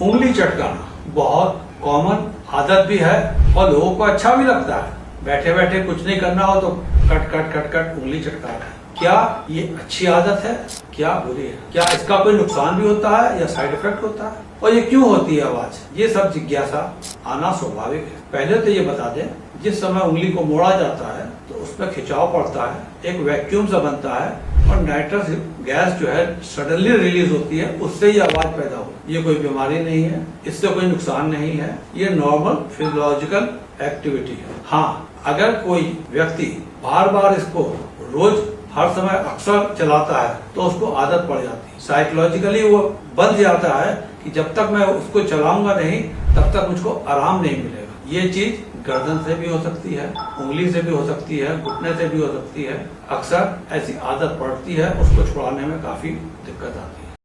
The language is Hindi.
उंगली चटकाना बहुत कॉमन आदत भी है और लोगों को अच्छा भी लगता है। बैठे बैठे कुछ नहीं करना हो तो कट कट कट कट उंगली चटकाना। क्या ये अच्छी आदत है, क्या बुरी है? क्या इसका कोई नुकसान भी होता है या साइड इफेक्ट होता है? और ये क्यों होती है आवाज? ये सब जिज्ञासा आना स्वाभाविक है। पहले तो ये बता दें, जिस समय उंगली को मोड़ा जाता है तो उसमें खिंचाव पड़ता है, एक वैक्यूम सा बनता है और नाइट्रस गैस जो है सडनली रिलीज होती है, उससे ये आवाज पैदा होती है। ये कोई बीमारी नहीं है, इससे कोई नुकसान नहीं है, ये नॉर्मल फिजियोलॉजिकल एक्टिविटी है। हाँ, अगर कोई व्यक्ति बार बार इसको रोज हर समय अक्सर चलाता है तो उसको आदत पड़ जाती है। साइकोलॉजिकली वो बंध जाता है कि जब तक मैं उसको चलाऊंगा नहीं तब तक मुझको आराम नहीं मिलेगा। ये चीज गर्दन से भी हो सकती है, उंगली से भी हो सकती है, घुटने से भी हो सकती है। अक्सर ऐसी आदत पड़ती है, उसको छुड़ाने में काफी दिक्कत आती है।